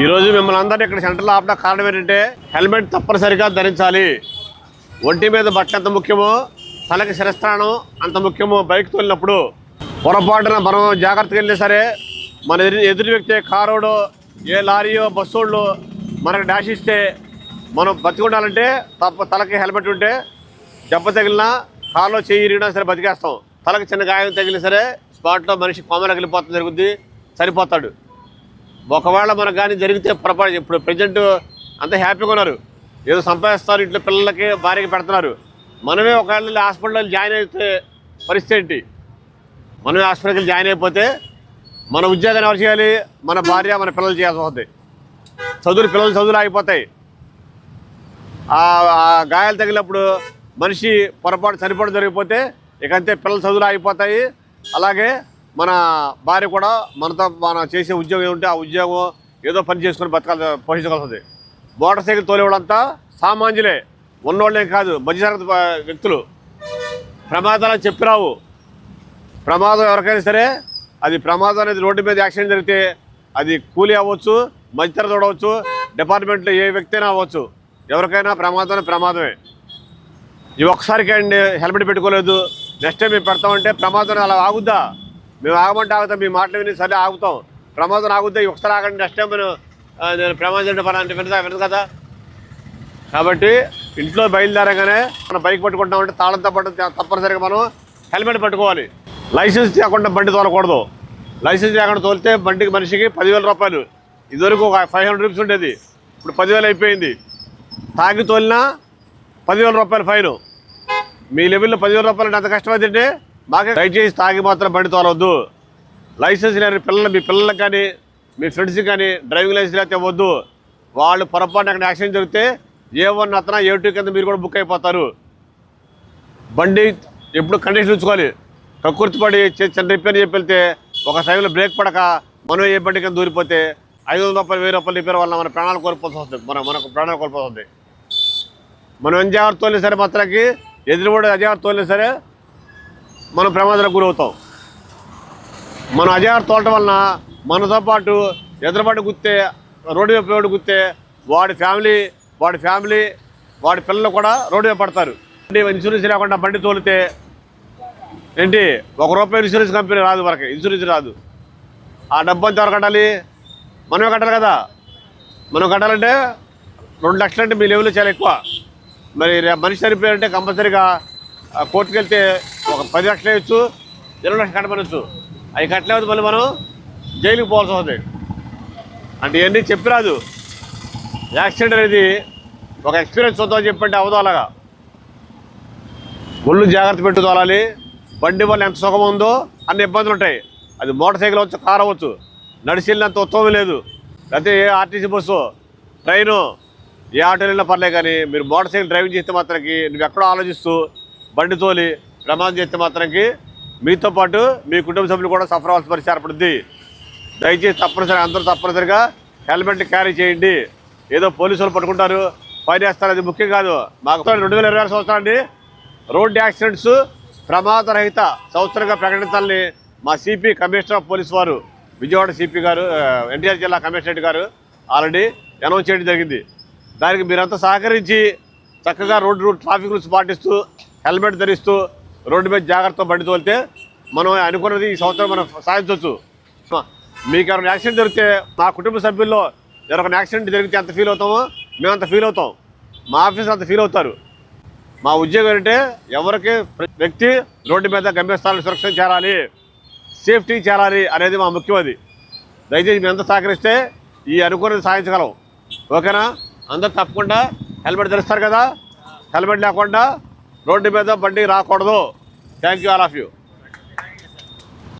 ఈరోజు మిమ్మల్ని అందరినీ ఇక్కడ సెంటర్లో ఆపడం కారణం ఏంటంటే హెల్మెట్ తప్పనిసరిగా ధరించాలి. ఒంటి మీద బట్ట ఎంత ముఖ్యమో తలకి శిరస్త్రాణం అంత ముఖ్యమో. బైక్ తోలినప్పుడు పొరపాటున మనం జాగ్రత్తగా వెళ్ళినా సరే మన ఎదురు వ్యక్తి కారోడో ఏ లారీయో బస్సోళ్ళు మనకు డాష్ ఇస్తే మనం బతికుండాలంటే తలకి హెల్మెట్ ఉంటే దెబ్బ తగిలినా కారులో చెయ్యి ఇరిగినా సరే బతికేస్తాం. తలకి చిన్న గాయం తగిలినా సరే స్పాట్లో మనిషి కోమలోకి వెళ్ళిపోతుంది, జరుగుద్ది, సరిపోతాడు. ఒకవేళ మనకు కానీ జరిగితే పొరపాటు ఇప్పుడు ప్రజెంట్ అంతా హ్యాపీగా ఉన్నారు, ఏదో సంపాదిస్తారు, ఇంట్లో పిల్లలకి భార్యకి పెడుతున్నారు. మనమే ఒకవేళ హాస్పిటల్లో జాయిన్ అయితే పరిస్థితి ఏంటి? మనమే హాస్పిటల్కి జాయిన్ అయిపోతే మన ఉద్యోగాన్ని ఎవరు చేయాలి? మన భార్య మన పిల్లలు చేయాల్సి వస్తుంది. పిల్లలు చదువులు ఆగిపోతాయి. ఆ గాయాలు తగిలినప్పుడు మనిషి పొరపాటు చనిపోవడం జరిగిపోతే ఇక అంతే, పిల్లలు చదువులు ఆగిపోతాయి. అలాగే మన భార్య కూడా మనతో మనం చేసే ఉద్యోగం ఏముంటే ఆ ఉద్యోగం ఏదో పని చేసుకొని పోషించగలుగుతుంది. మోటార్ సైకిల్ తోలేవాళ్ళంతా సామాన్యులే, ఉన్నోళ్ళేం కాదు, మధ్యతరగతి వ్యక్తులు. ప్రమాదాలు చెప్పిరావు. ప్రమాదం ఎవరికైనా సరే అది ప్రమాదం అనేది రోడ్డు మీద యాక్సిడెంట్ జరిగితే అది కూలీ అవ్వచ్చు, మధ్యతరగతి అవ్వచ్చు, డిపార్ట్మెంట్లో ఏ వ్యక్తి అయినా అవ్వచ్చు, ఎవరికైనా ప్రమాదమే. ఇవి ఒక్కసారికి అండి హెల్మెట్ పెట్టుకోలేదు, నెక్స్ట్ టైం మేము పెడతామంటే ప్రమాదం అలా ఆగుద్దా? మేము ఆగమంటే ఆగుతాం, మీ మాటలు విని సరే ఆగుతాం. ప్రమాదం ఆగుద్దా? ఒకసారి ఆగండి, నెక్స్ట్ టైం నేను ప్రమాదం పడాలంటే వినదు కదా. కాబట్టి ఇంట్లో బయలుదేరగానే మనం బైక్ పట్టుకుంటామంటే తాళంతో పట్టు తప్పనిసరిగా మనం హెల్మెట్ పట్టుకోవాలి. లైసెన్స్ లేకుండా బండి తోలకూడదు. లైసెన్స్ లేకుండా తోలితే బండికి మనిషికి 10,000 రూపాయలు. ఇదివరకు ఒక 500 రూపీస్ ఉండేది, ఇప్పుడు 10,000 అయిపోయింది. తాగి తోలినా 10,000 రూపాయలు ఫైన్. మీ లెవెల్లో 10,000 రూపాయలు అంటే అంత కష్టమైందంటే మాకే దయచేసి తాగి మాత్రం బండి తోలవద్దు. లైసెన్స్ లేని మీ పిల్లలకు కానీ మీ ఫ్రెండ్స్కి కానీ డ్రైవింగ్ లైసెన్స్ లేకపోతే ఇవ్వద్దు. వాళ్ళు పొరపాటు అక్కడ యాక్సిడెంట్ జరిగితే A1 అతన A2 కింద మీరు కూడా బుక్ అయిపోతారు. బండి ఎప్పుడు కండిషన్ ఉంచుకోవాలి. కక్కుర్తిపడి చిన్న రిపేర్ చెప్పి వెళ్తే ఒక సైడ్లో బ్రేక్ పడక మనం ఏ బండి కింద దూరిపోతే 500 రూపాయలు 1000 రూపాయలు రిపేర్ వల్ల మన ప్రాణాలు కోల్పోవాల్సి వస్తుంది. మనకు ప్రాణాలు కోల్పోతుంది. మనం ఎంత జాగ్రత్త తోలినా సరే మాత్రానికి ఎదురు కూడా అజాగ్రత్త తోలినా సరే మనం ప్రమాదాలకు గురవుతాం. మనం అజాగ్రత్త తోలటం వలన మనతో పాటు ఎదురుబాటు గుర్తే రోడ్డు వైపు గుర్తే వాడి ఫ్యామిలీ వాడి పిల్లలు కూడా రోడ్డు వైపు పడతారు. ఇన్సూరెన్స్ లేకుండా బండి తోలితే ఏంటి, ₹1 ఇన్సూరెన్స్ కంపెనీ రాదు, మనకి ఇన్సూరెన్స్ రాదు. ఆ డబ్బు అంతా ఎవరు కట్టాలి? మనమే కట్టాలి కదా. మనం కట్టాలంటే 2 లక్షలు అంటే మీ లెవెల్లో చాలా ఎక్కువ. మరి మనిషి చనిపోయారంటే కంపల్సరీగా కోర్టుకు వెళ్తే ఒక 10 లక్షలు వేయచ్చు, 20 లక్షలు కట్టమనొచ్చు. అవి కట్టలేదు మళ్ళీ మనం జైలుకి పోవాల్సి వస్తుంది. అంటే ఇవన్నీ చెప్పిరాదు. యాక్సిడెంట్ అనేది ఒక ఎక్స్పీరియన్స్ వద్దామని చెప్పంటే అవదు. అలాగా ఒళ్ళు జాగ్రత్త పెట్టు తోలాలి. బండి వల్ల ఎంత సుఖం ఉందో అన్ని ఇబ్బందులు ఉంటాయి. అది మోటార్ సైకిల్ అవ్వచ్చు, కారు అవ్వచ్చు. నడిచి వెళ్ళినంత ఉత్తమం లేదు. లేకపోతే ఏ ఆర్టీసీ బస్సు, ట్రైను, ఏ ఆటో వెళ్ళినా పర్లేదు. కానీ మీరు మోటార్ సైకిల్ డ్రైవింగ్ చేస్తే మాత్రానికి నువ్వు ఎక్కడో ఆలోచిస్తూ బండి తోలి ప్రమాదం చేస్తే మాత్రానికి మీతో పాటు మీ కుటుంబ సభ్యులు కూడా సఫర్ అవ్వాల్సిన పరిస్థితి ఏర్పడుద్ది. దయచేసి అందరూ తప్పనిసరిగా హెల్మెట్ క్యారీ చేయండి. ఏదో పోలీసు వాళ్ళు పట్టుకుంటారు, ఫైన్ వేస్తారు, అది ముఖ్యం కాదు. మాకు 2026 సంవత్సరాన్ని రోడ్ యాక్సిడెంట్స్ ప్రమాదరహిత సంవత్సరంగా ప్రకటించాలని మా సిపి కమిషనర్ ఆఫ్ పోలీస్ వారు, విజయవాడ సిపి గారు, ఎన్టీఆర్ జిల్లా కమిషనరేట్ గారు ఆల్రెడీ అనౌన్స్ చేయడం జరిగింది. దానికి మీరంతా సహకరించి చక్కగా రోడ్డు ట్రాఫిక్ రూల్స్ పాటిస్తూ హెల్మెట్ ధరిస్తూ రోడ్డు మీద జాగ్రత్తగా బండి తోలితే మనం అనుకున్నది ఈ సంవత్సరం మనం సాధించవచ్చు. మీకు ఎవరైనా యాక్సిడెంట్ జరిగితే మా కుటుంబ సభ్యుల్లో ఎవరైనా యాక్సిడెంట్ జరిగితే ఎంత ఫీల్ అవుతామో మేము అంత ఫీల్ అవుతాం, మా ఆఫీసర్ అంత ఫీల్ అవుతారు. మా ఉద్యోగం అంటే ఎవరికి వ్యక్తి రోడ్డు మీద గమ్యస్థానాన్ని సురక్షణ చేరాలి, సేఫ్టీ చేరాలి అనేది మా ముఖ్యం. అది దయచేసి మేము ఎంత సహకరిస్తే ఈ అనుకున్నది సాధించగలం. ఓకేనా? అందరూ తప్పకుండా హెల్మెట్ ధరిస్తారు కదా. హెల్మెట్ లేకుండా రోడ్డు మీద బండి రాకూడదు. Thank you all of you.